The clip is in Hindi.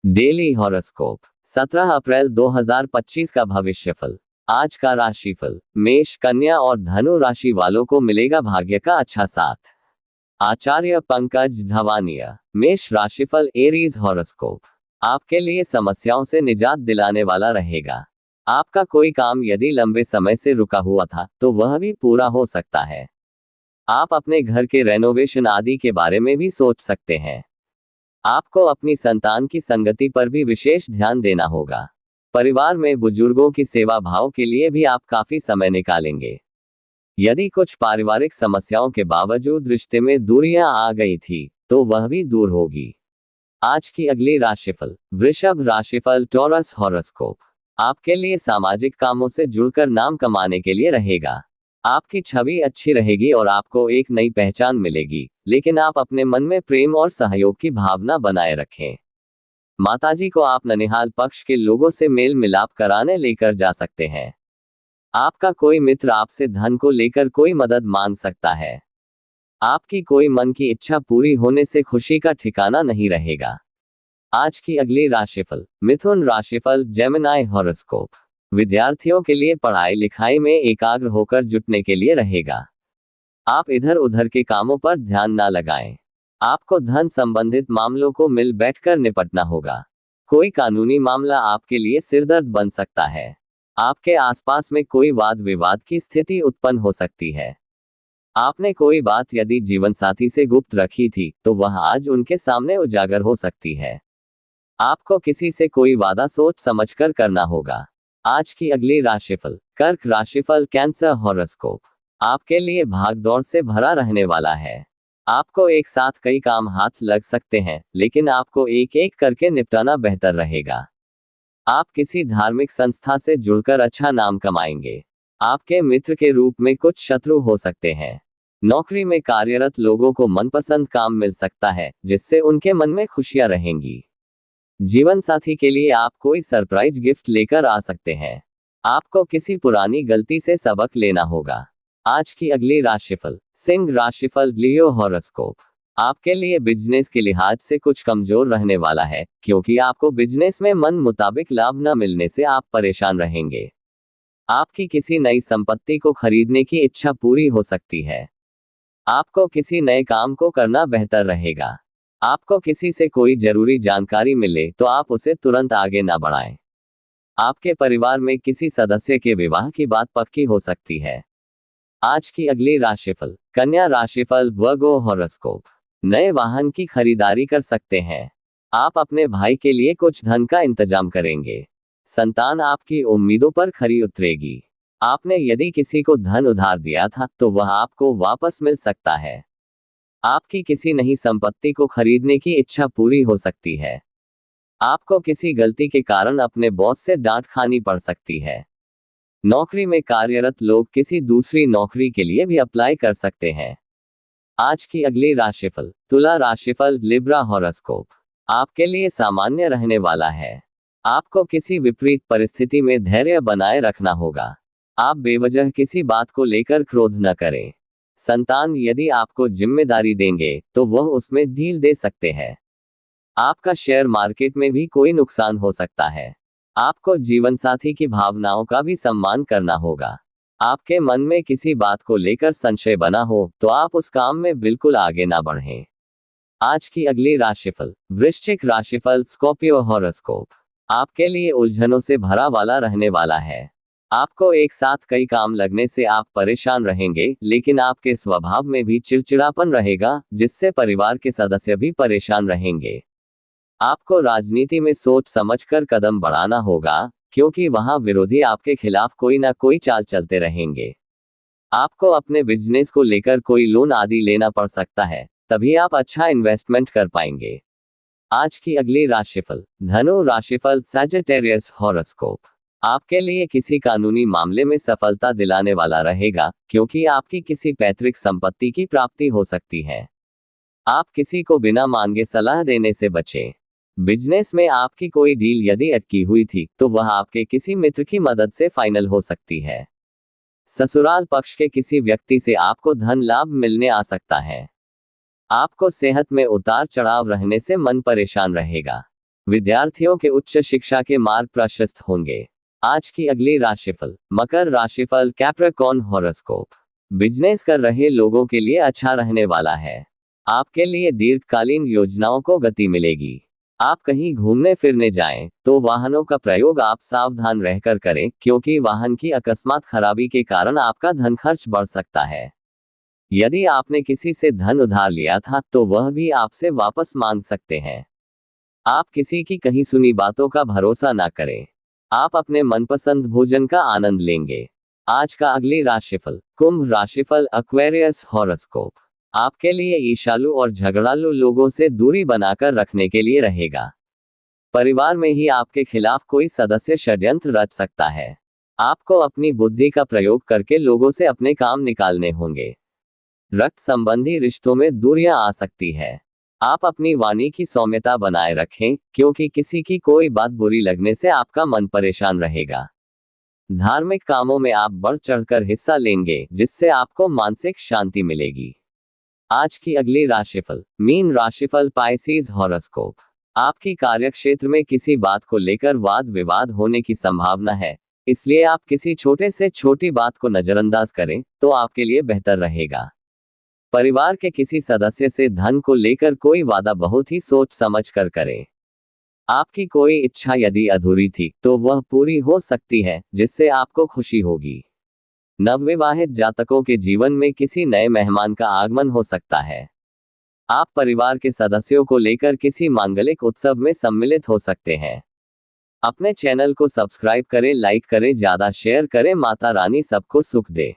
डेली हॉरोस्कोप 17 अप्रैल 2025 का भविष्यफल। आज का राशिफल। मेष, कन्या और धनु राशि वालों को मिलेगा भाग्य का अच्छा साथ। आचार्य पंकज धवानिया। मेष राशिफल। एरीज हॉरोस्कोप आपके लिए समस्याओं से निजात दिलाने वाला रहेगा। आपका कोई काम यदि लंबे समय से रुका हुआ था तो वह भी पूरा हो सकता है। आप अपने घर के रेनोवेशन आदि के बारे में भी सोच सकते हैं। आपको अपनी संतान की संगति पर भी विशेष ध्यान देना होगा। परिवार में बुजुर्गों की सेवा भाव के लिए भी आप काफी समय निकालेंगे। यदि कुछ पारिवारिक समस्याओं के बावजूद रिश्ते में दूरियां आ गई थी तो वह भी दूर होगी। आज की अगली राशिफल। वृषभ राशिफल। टॉरस हॉरोस्कोप आपके लिए सामाजिक कामों से जुड़कर नाम कमाने के लिए रहेगा। आपकी छवि अच्छी रहेगी और आपको एक नई पहचान मिलेगी, लेकिन आप अपने मन में प्रेम और सहयोग की भावना बनाए रखें। माताजी को आप ननिहाल पक्ष के लोगों से मेल मिलाप कराने लेकर जा सकते हैं। आपका कोई मित्र आपसे धन को लेकर कोई मदद मांग सकता है। आपकी कोई मन की इच्छा पूरी होने से खुशी का ठिकाना नहीं रहेगा। आज की अगली राशिफल। मिथुन राशिफल। जेमिनी हॉरोस्कोप विद्यार्थियों के लिए पढ़ाई लिखाई में एकाग्र होकर जुटने के लिए रहेगा। आप इधर उधर के कामों पर ध्यान ना लगाएं। आपको धन संबंधित मामलों को मिल बैठकर निपटना होगा। कोई कानूनी मामला आपके लिए सिरदर्द बन सकता है। आपके आसपास में कोई वाद विवाद की स्थिति उत्पन्न हो सकती है। आपने कोई बात यदि जीवन साथी से गुप्त रखी थी तो वह आज उनके सामने उजागर हो सकती है। आपको किसी से कोई वादा सोच समझकर करना होगा। आज की अगली राशिफल। कर्क राशिफल। कैंसर हॉरोस्कोप आपके लिए भाग दौड़ से भरा रहने वाला है। आपको एक साथ कई काम हाथ लग सकते हैं, लेकिन आपको एक एक करके निपटाना बेहतर रहेगा। आप किसी धार्मिक संस्था से जुड़कर अच्छा नाम कमाएंगे। आपके मित्र के रूप में कुछ शत्रु हो सकते हैं। नौकरी में कार्यरत लोगों को मनपसंद काम मिल सकता है, जिससे उनके मन में खुशियां रहेंगी। जीवन साथी के लिए आप कोई सरप्राइज गिफ्ट लेकर आ सकते हैं। आपको किसी पुरानी गलती से सबक लेना होगा। आज की अगली राशिफल। सिंह राशिफल। लियो हॉरोस्कोप आपके लिए बिजनेस के लिहाज से कुछ कमजोर रहने वाला है, क्योंकि आपको बिजनेस में मन मुताबिक लाभ न मिलने से आप परेशान रहेंगे। आपकी किसी नई संपत्ति को खरीदने की इच्छा पूरी हो सकती है। आपको किसी नए काम को करना बेहतर रहेगा। आपको किसी से कोई जरूरी जानकारी मिले तो आप उसे तुरंत आगे ना बढ़ाएं। आपके परिवार में किसी सदस्य के विवाह की बात पक्की हो सकती है। आज की अगली राशिफल। कन्या राशिफल। वर्गो हॉरोस्कोप नए वाहन की खरीदारी कर सकते हैं। आप अपने भाई के लिए कुछ धन का इंतजाम करेंगे। संतान आपकी उम्मीदों पर खरी उतरेगी। आपने यदि किसी को धन उधार दिया था तो वह आपको वापस मिल सकता है। आपकी किसी नई संपत्ति को खरीदने की इच्छा पूरी हो सकती है। आपको किसी गलती के कारण अपने बॉस से डांट खानी पड़ सकती है। नौकरी में कार्यरत लोग किसी दूसरी नौकरी के लिए भी अप्लाई कर सकते हैं। आज की अगली राशिफल। तुला राशिफल। लिब्रा हॉरोस्कोप आपके लिए सामान्य रहने वाला है। आपको किसी विपरीत परिस्थिति में धैर्य बनाए रखना होगा। आप बेवजह किसी बात को लेकर क्रोध न करें। संतान यदि आपको जिम्मेदारी देंगे तो वह उसमें ढील दे सकते हैं। आपका शेयर मार्केट में भी कोई नुकसान हो सकता है। आपको जीवन साथी की भावनाओं का भी सम्मान करना होगा। आपके मन में किसी बात को लेकर संशय बना हो तो आप उस काम में बिल्कुल आगे ना बढ़ें। आज की अगली राशिफल। वृश्चिक राशिफल। स्कॉर्पियो हॉरोस्कोप आपके लिए उलझनों से भरा वाला रहने वाला है। आपको एक साथ कई काम लगने से आप परेशान रहेंगे, लेकिन आपके स्वभाव में भी चिड़चिड़ापन रहेगा, जिससे परिवार के सदस्य भी परेशान रहेंगे। आपको राजनीति में सोच समझकर कदम बढ़ाना होगा, क्योंकि वहां विरोधी आपके खिलाफ कोई ना कोई चाल चलते रहेंगे। आपको अपने बिजनेस को लेकर कोई लोन आदि लेना पड़ सकता है, तभी आप अच्छा इन्वेस्टमेंट कर पाएंगे। आज की अगली राशिफल। धनु राशिफल। सैजिटेरियस हॉरोस्कोप आपके लिए किसी कानूनी मामले में सफलता दिलाने वाला रहेगा, क्योंकि आपकी किसी पैतृक संपत्ति की प्राप्ति हो सकती है। आप किसी को बिना मांगे सलाह देने से बचें। बिजनेस में आपकी कोई डील यदि अटकी हुई थी तो वह आपके किसी मित्र की मदद से फाइनल हो सकती है। ससुराल पक्ष के किसी व्यक्ति से आपको धन लाभ मिलने आ सकता है। आपको सेहत में उतार चढ़ाव रहने से मन परेशान रहेगा। विद्यार्थियों के उच्च शिक्षा के मार्ग प्रशस्त होंगे। आज की अगली राशिफल। मकर राशिफल, कैप्रिकॉर्न हॉरोस्कोप। बिजनेस कर रहे लोगों के लिए अच्छा रहने वाला है। आपके लिए दीर्घकालीन योजनाओं को गति मिलेगी। आप कहीं घूमने फिरने जाएं, तो वाहनों का प्रयोग आप सावधान रहकर करें, क्योंकि वाहन की अकस्मात खराबी के कारण आपका धन खर्च बढ़ सकता है। यदि आपने किसी से धन उधार लिया था, तो वह भी आपसे वापस मांग सकते हैं। आप किसी की कहीं सुनी बातों का भरोसा ना करें। आप अपने मनपसंद भोजन का आनंद लेंगे। आज का अगली राशिफल। कुंभ राशिफल, एक्वेरियस हॉरोस्कोप। आपके लिए ईर्ष्यालु और झगड़ालू लोगों से दूरी बनाकर रखने के लिए रहेगा। परिवार में ही आपके खिलाफ कोई सदस्य षड्यंत्र रच सकता है। आपको अपनी बुद्धि का प्रयोग करके लोगों से अपने काम निकालने होंगे। रक्त संबंधी रिश्तों में दूरियां आ सकती है। आप अपनी वाणी की सौम्यता बनाए रखें, क्योंकि किसी की कोई बात बुरी लगने से आपका मन परेशान रहेगा। धार्मिक कामों में आप बढ़ चढ़कर हिस्सा लेंगे, जिससे आपको मानसिक शांति मिलेगी। आज की अगली राशिफल। मीन राशिफल, पाइसेस हॉरोस्कोप। आपकी कार्यक्षेत्र में किसी बात को लेकर वाद विवाद होने की संभावना है, इसलिए आप किसी छोटे से छोटी बात को नजरअंदाज करें तो आपके लिए बेहतर रहेगा। परिवार के किसी सदस्य से धन को लेकर कोई वादा बहुत ही सोच समझ कर करें। आपकी कोई इच्छा यदि अधूरी थी, तो वह पूरी हो सकती है, जिससे आपको खुशी होगी। नवविवाहित जातकों के जीवन में किसी नए मेहमान का आगमन हो सकता है। आप परिवार के सदस्यों को लेकर किसी मांगलिक उत्सव में सम्मिलित हो सकते हैं। अपने चैनल को सब्सक्राइब करें, लाइक करें, ज्यादा शेयर करें। माता रानी सबको सुख दे।